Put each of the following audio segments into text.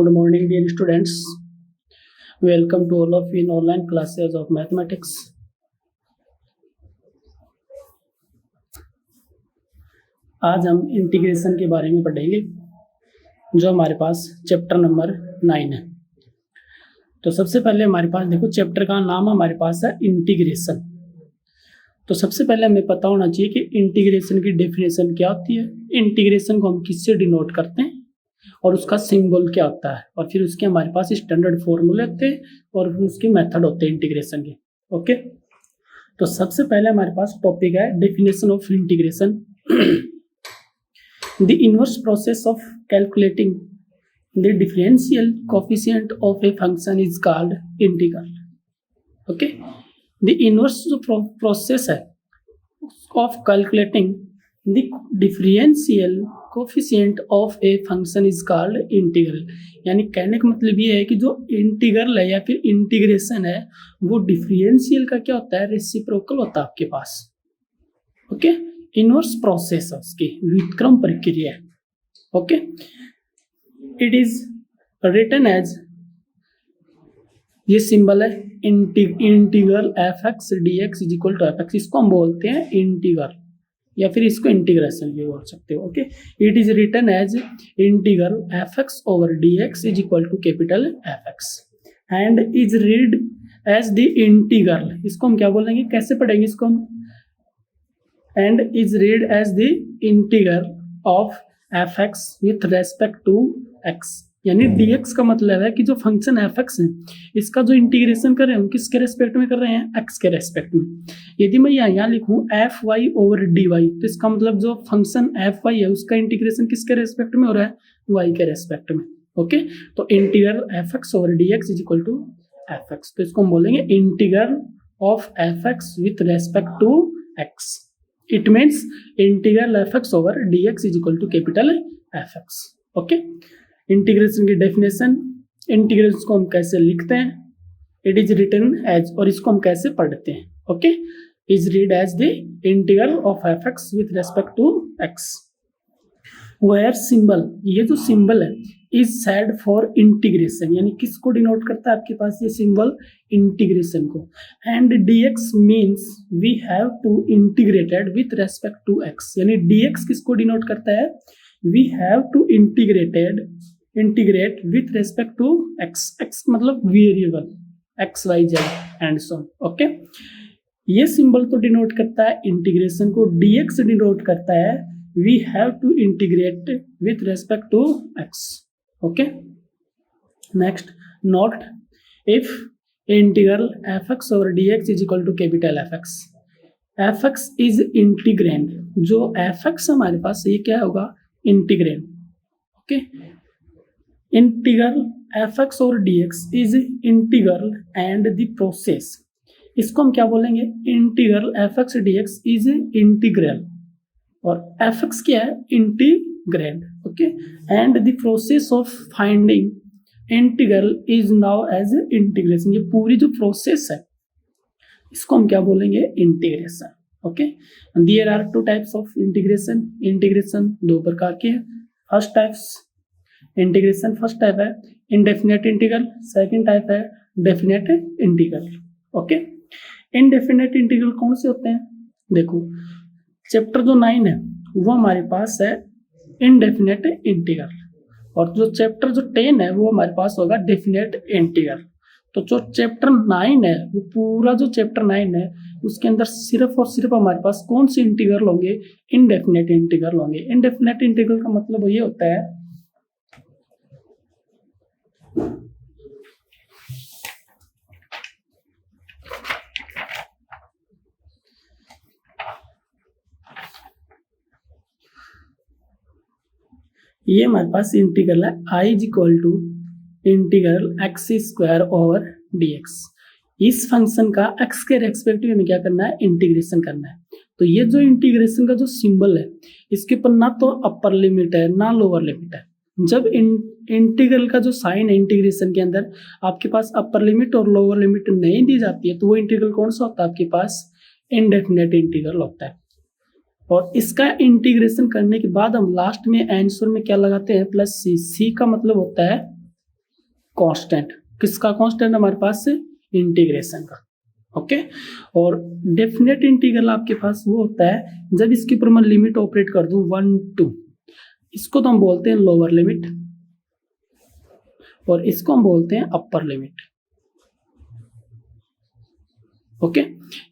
Good morning, dear students. Welcome to all of you in online classes of mathematics. आज हम integration के बारे में पढ़ेंगे जो हमारे पास चैप्टर नंबर 9 है। तो सबसे पहले हमारे पास देखो चैप्टर का नाम हमारे पास है इंटीग्रेशन। तो सबसे पहले हमें पता होना चाहिए कि इंटीग्रेशन की डेफिनेशन क्या होती है, इंटीग्रेशन को हम किससे डिनोट करते हैं और उसका सिंबल क्या होता है, और फिर उसके हमारे पास स्टैंडर्ड फॉर्मूले होते हैं और उसके मेथड होते हैं इंटीग्रेशन के। ओके, तो सबसे पहले हमारे पास टॉपिक है definition of integration. The inverse process of calculating the differential coefficient of a function is called integral. Okay, the inverse जो प्रोसेस है of calculating the differential coefficient of a function is called integral. यानी कहने का मतलब ये है कि जो इंटीग्रल है या फिर इंटीग्रेशन है वो डिफरेंशियल का क्या होता है, रेसिप्रोकल होता है आपके पास। ओके, इनवर्स प्रोसेस है उसकी, व्युत्क्रम प्रक्रिया। Okay, it is written as, ये सिंबल है integral F X D X is equal to F X, इसको हम बोलते हैं इंटीग्रल या फिर इसको इंटीग्रेशन भी बोल सकते हो। Okay, it is written as integral F X over D X is equal to capital F X and is read as the integral, इसको हम क्या बोलेंगे, कैसे पढ़ेंगे इसको हम, and is read as the integral of F X with respect to X. यानी dx का मतलब है कि जो फंक्शन एफ एक्स है इसका जो इंटीग्रेशन कर रहे हैं हम किसके रेस्पेक्ट में कर रहे हैं, x के रेस्पेक्ट में। यदि मैं यहाँ लिखूँ F Y over D Y तो इसका मतलब जो फंक्शन एफ वाई है उसका इंटीग्रेशन किसके रेस्पेक्ट में हो रहा है, y के रेस्पेक्ट में। ओके, तो integral F X over D X is equal to F X, तो इसको हम बोलेंगे integral of F X with respect to X. It means integral F X over D X is equal to capital F X. Okay, integration की definition, integration को हम कैसे लिखते हैं, इट इज रिटन एज, और इसको हम कैसे पढ़ते हैं। Okay, is read as the integral of F X with respect to X, where symbol, ये जो सिंबल है इज सेड फॉर इंटीग्रेशन, यानी किसको डिनोट करता है आपके पास ये सिंबल, इंटीग्रेशन को। And dx means we have to integrated with respect to x, यानी dx किसको डिनोट करता है, we have to integrate with respect to x, x मतलब variable x y z and so on. Okay, ये symbol तो denote करता है integration को, dx डिनोट करता है we have to integrate with respect to x। Okay, next note, if integral F X over D X is equal to capital F X, F X is integrand, जो F X हमारे पास ये क्या होगा, integrand. Okay, integral F X over D X is integral and the process, इसको हम क्या बोलेंगे, integral F X D X is integral और एफ एक्स क्या है, integrand. Okay, and the process of finding integral is now as integration, ये पूरी जो प्रोसेस है इसको हम क्या बोलेंगे, integration. Okay, there are two types of integration, integration दो प्रकार के हैं। First types integration, first type है इनडेफिनेट इंटीग्रल, सेकंड टाइप है definite integral. Okay, indefinite integral कौन से होते हैं, देखो चैप्टर जो 9 है वो हमारे पास है इनडेफिनेट इंटीग्रल, और जो चैप्टर जो 10 है वो हमारे पास होगा डेफिनेट इंटीग्रल। तो जो चैप्टर 9 है वो पूरा जो चैप्टर 9 है उसके अंदर सिर्फ और सिर्फ हमारे पास कौन से इंटीग्रल होंगे, इनडेफिनेट इंटीग्रल होंगे। इनडेफिनेट इंटीग्रल का मतलब ये होता है ये हमारे पास इंटीग्रल है I is equal to integral x square over D x, इस फंक्शन का x के रेस्पेक्टिव में क्या करना है, इंटीग्रेशन करना है। तो ये जो इंटीग्रेशन का जो सिंबल है इसके ऊपर ना तो अपर लिमिट है ना लोअर लिमिट है। जब इंटीग्रल का जो साइन है इंटीग्रेशन के अंदर आपके पास अपर लिमिट और लोअर लिमिट नहीं दी जाती है तो वो इंटीग्रल कौन सा होता है आपके पास, इनडेफिनेट इंटीग्रल होता है। और इसका इंटीग्रेशन करने के बाद हम लास्ट में आंसर में क्या लगाते हैं, प्लस सी। सी का मतलब होता है कांस्टेंट। किसका कांस्टेंट हमारे पास से? इंटीग्रेशन का। ओके, और डेफिनेट इंटीग्रल आपके पास वो होता है जब इसके ऊपर मैं लिमिट ऑपरेट कर दूं 1 2, इसको तो हम बोलते हैं लोअर लिमिट और इसको हम बोलते हैं अपर लिमिट। ओके,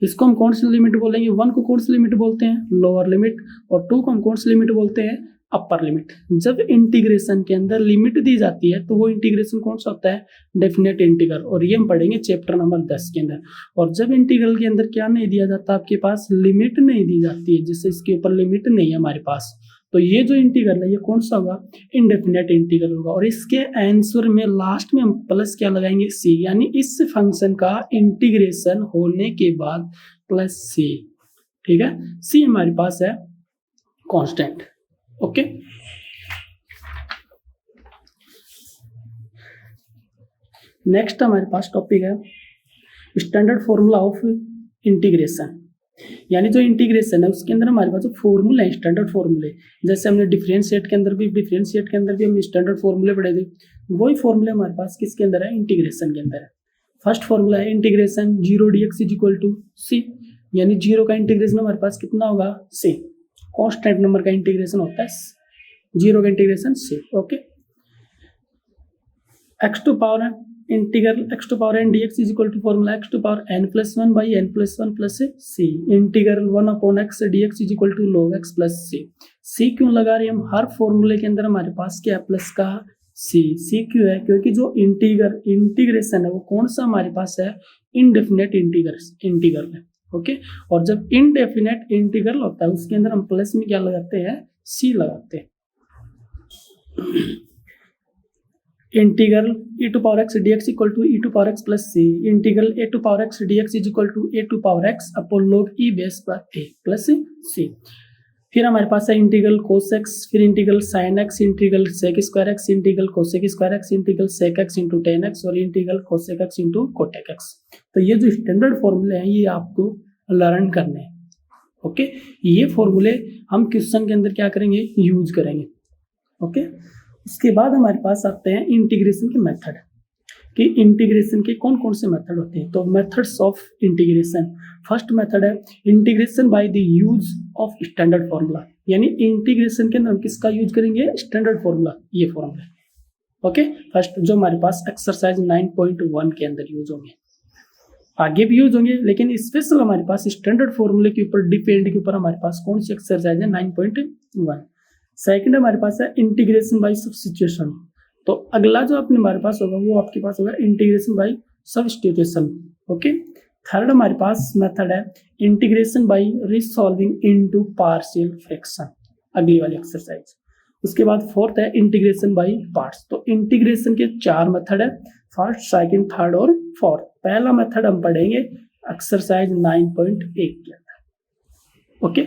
इसको हम कौन सी लिमिट बोलेंगे? 1 को कौन सी लिमिट बोलते हैं? लोअर लिमिट, और 2 को हम कौन सी लिमिट बोलते हैं? Upper limit. जब इंटीग्रेशन के अंदर लिमिट दी जाती है तो वो इंटीग्रेशन कौन सा होता है? डेफिनेट इंटीग्रल, और ये हम पढ़ेंगे चैप्टर नंबर 10 के अंदर। और जब इंटीग्रल के अंदर क्या नहीं दिया जाता, आपके पास लिमिट नहीं दी जाती है, जैसे इसके ऊपर लिमिट नहीं है हमारे पास, तो ये जो इंटीग्रल है ये कौन सा होगा? इनडेफिनेट इंटीग्रल होगा। और इसके आंसर में लास्ट में हम प्लस क्या लगाएंगे? सी, यानी इस फंक्शन का इंटीग्रेशन होने के बाद प्लस सी। ठीक है, सी हमारे पास है कांस्टेंट। ओके, नेक्स्ट हमारे पास टॉपिक है स्टैंडर्ड फॉर्मूला ऑफ इंटीग्रेशन, यानी जो इंटीग्रेशन है उसके अंदर हमारे पास जो फॉर्मूला है, स्टैंडर्ड फॉर्मूले, जैसे हमने डिफरेंशिएट के अंदर भी हमने स्टैंडर्ड फॉर्मूले पढ़े थे, वही फॉर्मूले हमारे पास किसके अंदर है? इंटीग्रेशन के अंदर है। फर्स्ट फॉर्मूला है integration 0 dx is equal to C, यानी 0 का इंटीग्रेशन हमारे पास कितना होगा? सी। कांस्टेंट नंबर का इंटीग्रेशन होता है 0 का integration C. Okay, x to power integral x to power n dx is equal to formula x to power n plus 1 by n plus 1 plus C. Integral 1 upon x dx is equal to log x plus सी। सी क्यों लगा रहे हैं हम? हर फॉर्मूले के अंदर हमारे पास क्या है? प्लस का सी। सी क्यों है? क्योंकि जो इंटीग्रेशन है वो कौन सा हमारे पास है? इनडेफिनेट इंटीग्रल है। ओके, और जब इनडेफिनेट इंटीग्रल होता है उसके अंदर हम प्लस में क्या लगाते हैं? सी लगाते हैं। Integral e to power x dx equal to e to power x plus C. Integral a to power x dx is equal to a to power x upon log e base पर a plus C. फिर हमारे पास है integral cos x, फिर integral sin x, integral sec square x, integral cosec square x, integral sec x into tan x और integral cosec x into cotec x। तो ये जो स्टैंडर्ड फॉर्मूले हैं ये आपको लर्न करने हैं। ओके, ये फॉर्मूले हम क्वेश्चन के अंदर क्या करेंगे? यूज करेंगे। ओके, उसके बाद हमारे पास आते हैं इंटीग्रेशन के मेथड, कि इंटीग्रेशन के कौन कौन से मेथड होते हैं। तो methods of integration, first method है integration by the use of standard formula, यानी इंटीग्रेशन के अंदर हम किसका यूज करेंगे? स्टैंडर्ड फॉर्मूला, ये फॉर्मूला। ओके, फर्स्ट जो हमारे पास एक्सरसाइज 9.1 के अंदर यूज होंगे, आगे भी यूज होंगे, लेकिन स्पेशल हमारे पास स्टैंडर्ड फॉर्मूले के ऊपर डिपेंड के ऊपर हमारे पास कौन सी एक्सरसाइज है? 9.1। सेकंड हमारे पास है इंटीग्रेशन बाय सब्स्टिट्यूशन। तो अगला जो अपने हमारे पास होगा वो आपके पास होगा integration by substitution. Okay, third हमारे पास मेथड है integration bye resolving into partial fraction, अगली वाली एक्सरसाइज। उसके बाद फोर्थ है इंटीग्रेशन बाय पार्ट्स। तो इंटीग्रेशन के 4 मेथड है, फर्स्ट, सेकंड, थर्ड और फोर्थ। पहला मेथड हम पढ़ेंगे एक्सरसाइज 9.1 के अंदर। ओके,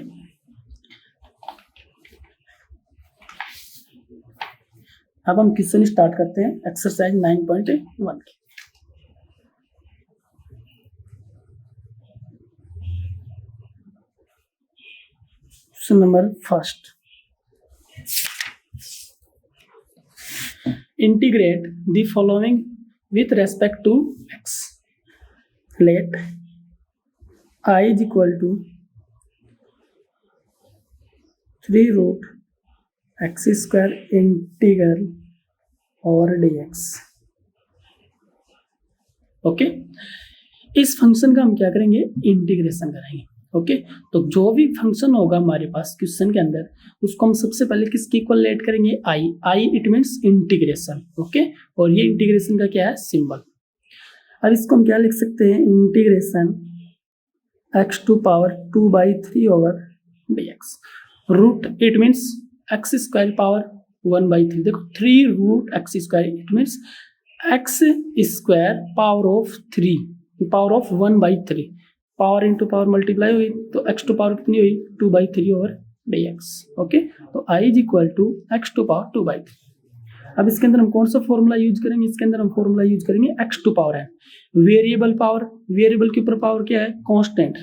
अब हम क्वेश्चन स्टार्ट करते हैं एक्सरसाइज 9.1 की। Question number first, integrate the following with respect to x। Let I is equal to 3 root x square integral और dx। ओके, इस फंक्शन का हम क्या करेंगे? इंटीग्रेशन करेंगे। ओके, तो जो भी फंक्शन होगा हमारे पास क्वेश्चन के अंदर उसको हम सबसे पहले किसके इक्वल लेट करेंगे? i it means integration. Okay, और ये इंटीग्रेशन का क्या है? सिंबल। अब इसको हम क्या लिख सकते हैं? Integration x to power 2/3 over dx। Root it means x square power 1/3। देखो 3 root x square it means x square power of 3, power of 1/3, power into power multiply हुई तो x टू पावर कितनी हुई? 2/3 ओवर dx। ओके, तो i is equal to x to power 2/3। अब इसके अंदर हम कौन सा फॉर्मूला यूज करेंगे? इसके अंदर हम फॉर्मूला यूज करेंगे x टू पावर है, वेरिएबल पावर, वेरिएबल के ऊपर पावर क्या है? कांस्टेंट।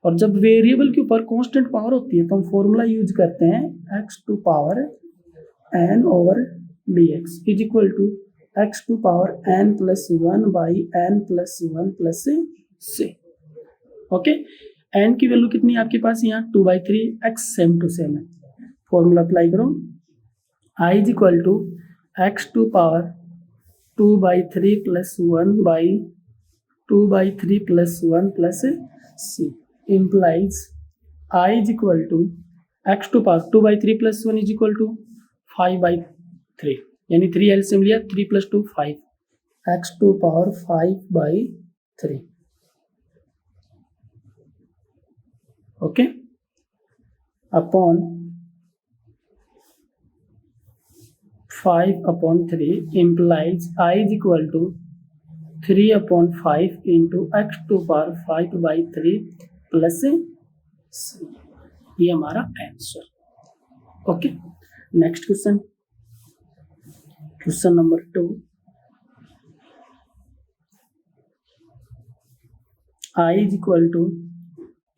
और जब वेरिएबल के ऊपर कांस्टेंट पावर होती है तो हम फॉर्मूला यूज करते हैं x to power n over dx is equal to X to power n plus 1 by n plus 1 plus c। Okay, n की वैल्यू कितनी है आपके पास यहाँ 2/3, x सेम टू सेम है। फॉर्मूला अप्लाई करो, i is equal to X to power 2/3 plus 1 by 2/3 plus 1 plus c implies i is equal to X to power 2/3 plus 1 is equal to 5/3, यानी 3 LCM लिया, 3 plus 2 5, X to power 5/3। Okay, upon 5/3 implies i is equal to 3/5 into x to power 5/3 plus c। ये हमारा answer. Okay, next question, question number 2। i is equal to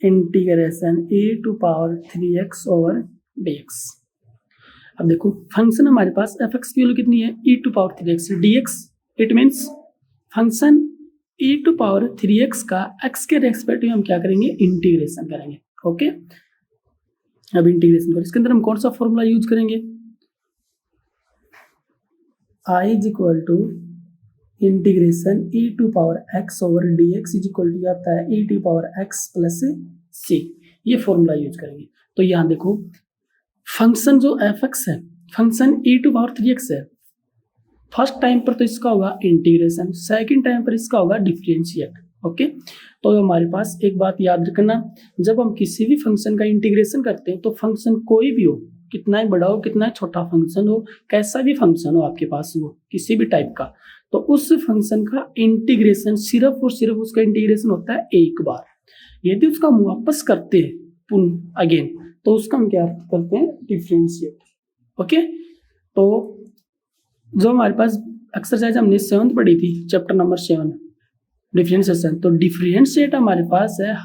integration e to power 3x over dx। अब देखो function हमारे पास fx की value कितनी है, e to power 3x dx। It means function e to power 3x का x के respective हम क्या करेंगे, इंटीग्रेशन करेंगे। ओके, अब इंटीग्रेशन करें, इसके अंदर हम कौन सा फॉर्मूला यूज करेंगे, i is equal to integration e to power x over dx is equal to आता है e to power x plus c। ये फॉर्मूला यूज करेंगे। तो यहाँ देखो फंक्शन जो fx है, function e to power 3x है, फर्स्ट टाइम पर तो इसका होगा इंटीग्रेशन, सेकंड टाइम पर इसका होगा डिफरेंशिएट। ओके, तो हमारे पास एक बात याद रखना, जब हम किसी भी फंक्शन का इंटीग्रेशन करते हैं तो फंक्शन कोई भी हो, कितना ही बड़ा हो कितना ही छोटा फंक्शन हो, कैसा भी फंक्शन हो आपके पास वो किसी भी टाइप का, तो उस फंक्शन का इंटीग्रेशन सिर्फ और सिर्फ उसका इंटीग्रेशन होता है एक बार। यदि उसका हम वापस करते हैं पुनः अगेन, तो उसका हम क्या करते हैं, डिफरेंशिएट। ओके, तो जो हमारे पास एक्सरसाइज हमने 7th पढ़ी थी, चैप्टर नंबर 7 डिफरेंशिएशन, तो डिफरेंशिएट हमारे पास है,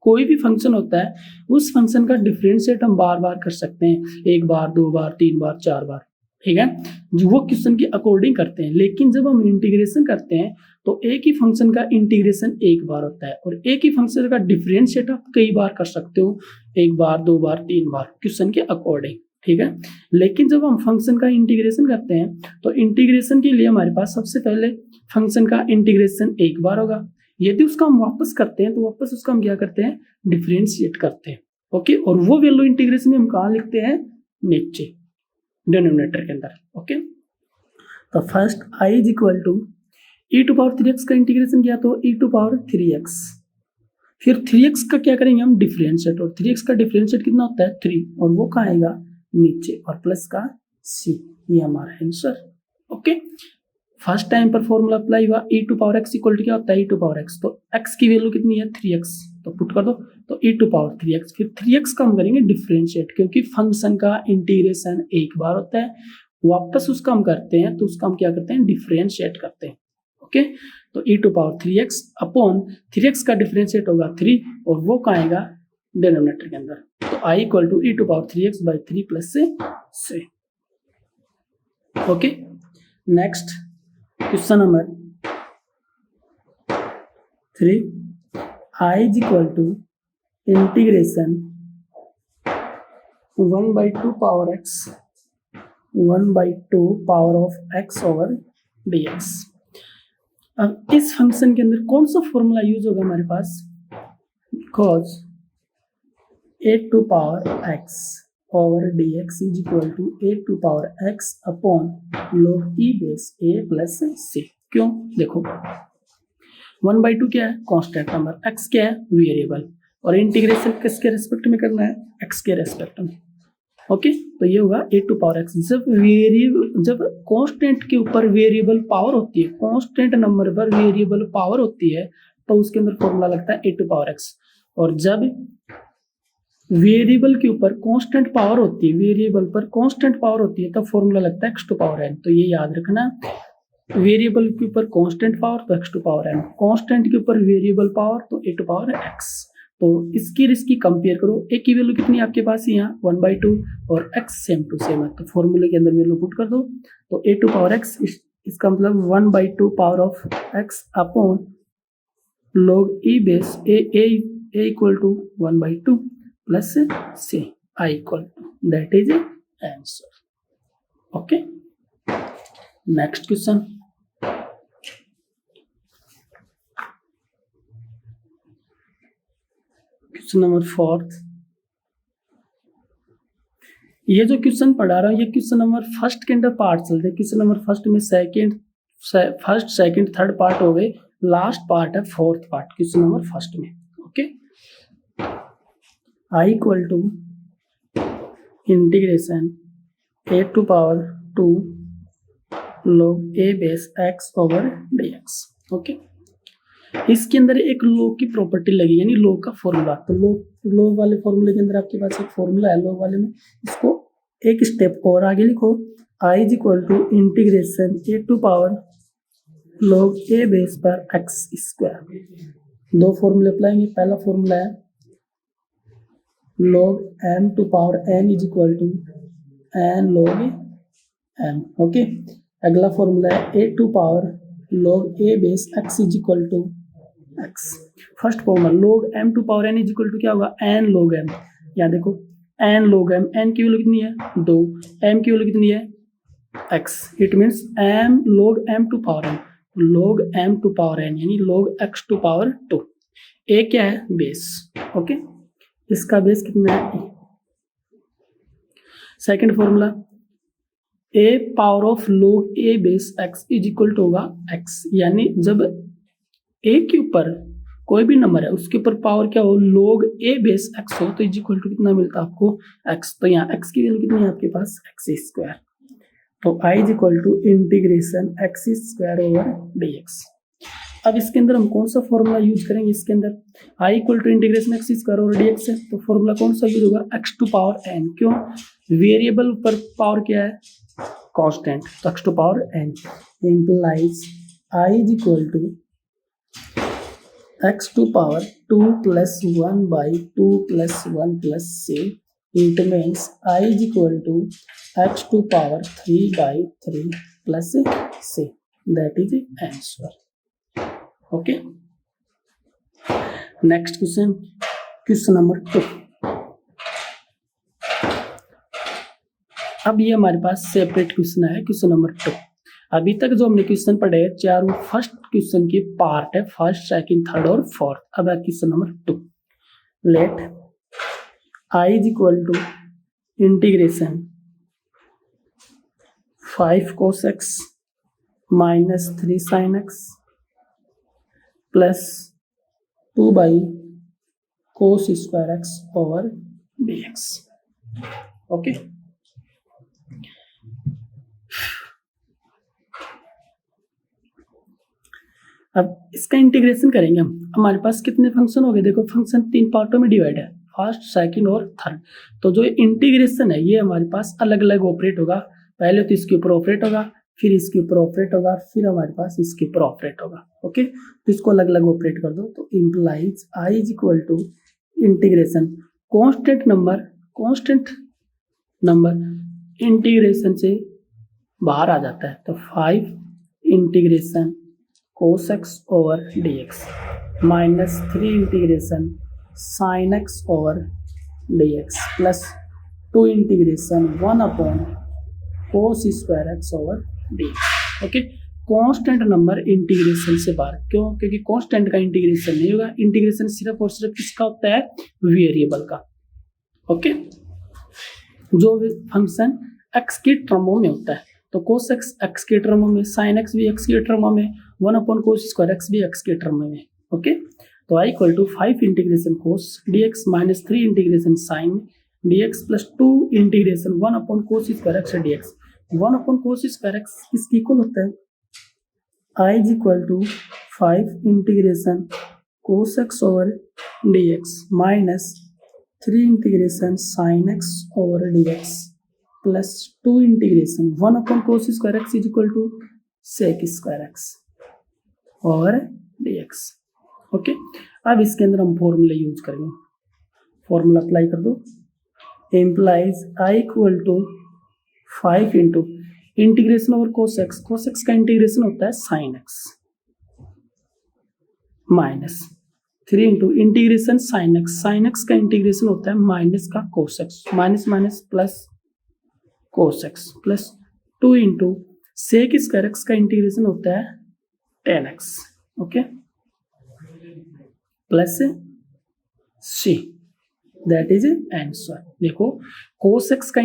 कोई भी फंक्शन होता है उस फंक्शन का डिफरेंशिएट हम बार बार कर सकते हैं, 1 बार 2 बार 3 बार 4 बार, ठीक है, जो वो क्वेश्चन के अकॉर्डिंग करते हैं। लेकिन जब हम इंटीग्रेशन करते हैं तो एक ही फंक्शन का इंटीग्रेशन एक बार होता है और एक ही फंक्शन का डिफरेंशिएट आप कई बार कर सकते हो, 1 बार 2 बार 3 बार क्वेश्चन के अकॉर्डिंग, ठीक है। लेकिन जब हम फंक्शन का इंटीग्रेशन करते हैं तो इंटीग्रेशन के लिए हमारे पास सबसे पहले फंक्शन का इंटीग्रेशन एक बार होगा, यदि उसका हम वापस करते हैं तो वापस उसका हम क्या करते हैं, डिफरेंशिएट करते हैं। ओके, और वो वैल्यू इंटीग्रेशन में हम कहाँ लिखते हैं, नीचे डिनोमिनेटर के अंदर। ओके, तो first i is equal to e to power 3x का इंटीग्रेशन किया तो e टू पावर 3x, फिर 3x का क्या करेंगे हम, डिफरेंशिएट, और 3x का डिफरेंशिएट कितना होता है 3, और वो कहाँ आएगा नीचे, और प्लस का c। ये हमारा आंसर। ओके, फर्स्ट टाइम पर फॉर्मूला अप्लाई हुआ, e to power x equal to क्या होता है, e टू पावर x, तो x की वैल्यू कितनी है 3x, तो पुट कर दो, तो e टू पावर 3x, फिर 3x का हम करेंगे डिफरेंशिएट, क्योंकि फंक्शन का इंटीग्रेशन एक बार होता है, वापस उसका हम करते हैं तो उसका हम क्या करते हैं, डिफरेंशिएट करते हैं। ओके, तो e to power 3x upon 3x का डिफरेंशिएट होगा 3, और वो कहाँ आएगा डिनोमिनेटर के अंदर, तो i equal to e to power 3x by 3 plus से। Okay, next question number 3, i is equal to integration 1/2 power x 1/2 power of x over dx। अब इस फंक्शन के अंदर कौन सा फॉर्मूला यूज होगा हमारे पास, cos a to power x over dx is equal to a to power x upon log e base a plus c। क्यों, देखो 1/2 क्या है, कांस्टेंट नंबर, x क्या है, वेरिएबल, और इंटीग्रेशन किसके रेस्पेक्ट में करना है, x के रेस्पेक्ट में। ओके, तो ये होगा a टू पावर x। जब कांस्टेंट के ऊपर वेरिएबल पावर होती है, कांस्टेंट नंबर पर वेरिएबल पावर होती है, तो उसके अंदर फॉर्मूला लगता है a टू पावर x, और जब वेरिएबल के ऊपर कांस्टेंट पावर होती है, वेरिएबल पर कांस्टेंट पावर होती है, तब फॉर्मूला लगता है x टू पावर n। तो ये याद रखना, वेरिएबल के ऊपर कांस्टेंट पावर तो x to power n, constant के ऊपर वेरिएबल पावर तो a टू पावर x। तो इसकी कंपेयर करो, a की वैल्यू कितनी है आपके पास यहाँ 1/2 और x सेम टू सेम है, तो फॉर्मूले के अंदर वैल्यू पुट कर दो, तो a टू पावर x इसका मतलब 1/2 power of x upon log e base a equal to 1/2 plus c I equal to, that is answer. Okay, next question. Question number 4। ये जो क्वेश्चन पढ़ा रहा हूँ ये क्वेश्चन नंबर फर्स्ट के अंदर पार्ट चलते हैं। क्वेश्चन नंबर फर्स्ट में फर्स्ट सेकंड थर्ड पार्ट हो गए, लास्ट पार्ट है fourth part question number first में। Okay, I equal to integration a to power 2 log a base x over dx। Okay, इसके अंदर एक log की प्रॉपर्टी लगी, यानी log का फॉर्मूला। तो log वाले फॉर्मूले के अंदर आपके पास एक फॉर्मूला है log वाले में, इसको एक स्टेप और आगे लिखो। I is equal to integration a to power log a base पर x स्क्वायर। दो फॉर्मूले अप्लाई। पहला फॉर्मूला है log m to power n is equal to n log m। Okay, अगला फॉर्मूला है a to power log a base x is equal to x। First formula log m to power n is equal to क्या होगा, n log m। यहाँ देखो n log m, n की value कितनी है 2, m की value कितनी है x, it means m log m to power n, log m to power n यानी log x to power 2। a क्या है बेस। ओके, इसका बेस कितना है। Second formula a power of log a base x is equal to होगा x, यानी जब a के ऊपर कोई भी नंबर है उसके ऊपर पावर क्या हो log a बेस x हो तो इज इक्वल टू कितना मिलता है आपको x। तो यहाँ x की वैल्यू कितनी है आपके पास x स्क्वायर। तो I is equal to integration x square over dx। अब इसके अंदर हम कौन सा फॉर्मूला यूज करेंगे, इसके अंदर I equal to integration x square over dx है, तो फॉर्मूला कौन सा यूज होगा x टू पावर n। क्यों, वेरिएबल पर पावर क्या है कांस्टेंट, तो x टू पावर n इंप्लाइज I is equal to x to power 2 plus 1 by 2 plus 1 plus c। It means I is equal to x to power 3 by 3 plus c, that is answer. Okay, next question, question number 2। अब ये हमारे पास separate question है, question number 2। अभी तक जो हमने question पढ़े चारों फर्स्ट क्वेश्चन की पार्ट है, फर्स्ट सेकंड थर्ड और फोर्थ। अब है question number 2। Let I is equal to integration 5 cos x minus 3 sin x plus 2 by cos square x over dx। Okay, अब इसका इंटीग्रेशन करेंगे हम। हमारे पास कितने फंक्शन हो गए, देखो फंक्शन 3 पार्टों में डिवाइड है, फर्स्ट सेकंड और थर्ड। तो जो इंटीग्रेशन है ये हमारे पास अलग अलग ऑपरेट होगा। पहले तो इसके ऊपर ऑपरेट होगा, फिर इसके ऊपर ऑपरेट होगा, फिर हमारे पास इसके ऊपर ऑपरेट होगा। ओके, तो इसको अलग अलग ऑपरेट कर दो। तो implies I is equal to integration constant number integration से बाहर आ जाता है, तो 5 integration cos x over dx minus 3 integration sin x over dx plus 2 integration 1 upon cos square x over dx। Okay, constant number integration से बाहर, क्यों, क्योंकि कांस्टेंट का इंटीग्रेशन नहीं होगा। इंटीग्रेशन सिर्फ और सिर्फ किसका होता है, वेरिएबल का। ओके, जो फंक्शन x की टर्मों में होता है, तो cos x x के टर्मों में, sin x भी x के टर्मों में, 1 अपॉन cos स्क्वायर x भी x के टर्मों में। ओके, तो I equal to 5 integration cos dx minus 3 integration sin dx plus 2 integration 1 upon cos square x dx। 1 upon cos square x किसके इक्वल होता है, I is equal to 5 integration cos x over dx minus 3 integration sin x over dx plus 2 integration 1 upon cos square x is equal to sec square x और dx। Okay, अब इसके अंदर हम formula use करेंगे। Formula apply कर दो। Implies I equal to 5 into integration over cos x का integration होता है sin x minus 3 into integration sin x का इंटीग्रेशन होता है माइनस का cos x minus minus plus cos x plus 2 into sec square x का integration होता है tan x okay plus c that is answer. देखो cos x का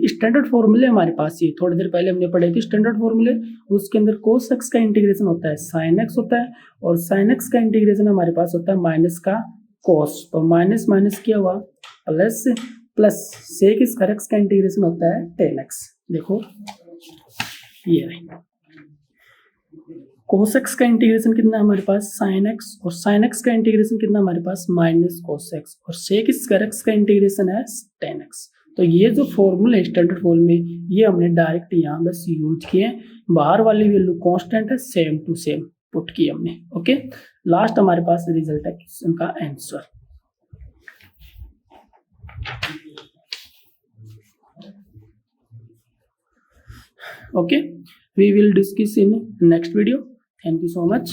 standard फॉर्मूले हमारे पास ये थोड़ी देर पहले हमने पढ़े थे स्टैंडर्ड फॉर्मूले, उसके अंदर cos x का इंटीग्रेशन होता है sin x होता है और sin x का इंटीग्रेशन हमारे पास होता है माइनस का cos, तो माइनस माइनस किया हुआ plus plus sec square x का इंटीग्रेशन होता है tan x। देखो ये cos x का इंटीग्रेशन कितना है हमारे पास sin x और sin x का इंटीग्रेशन कितना हमारे पास माइनस cos x और sec स्क्वायर x का इंटीग्रेशन है tan x। तो ये जो फॉर्मूला स्टैंडर्ड फॉर्मूले ये हमने डायरेक्ट यहाँ बस यूज किए, बाहर वाली वैल्यू कांस्टेंट है सेम टू सेम पुट की हमने। ओके लास्ट हमारे पास रिजल्ट है क्वेश्चन का answer. Okay, we will discuss in next video. Thank you so much.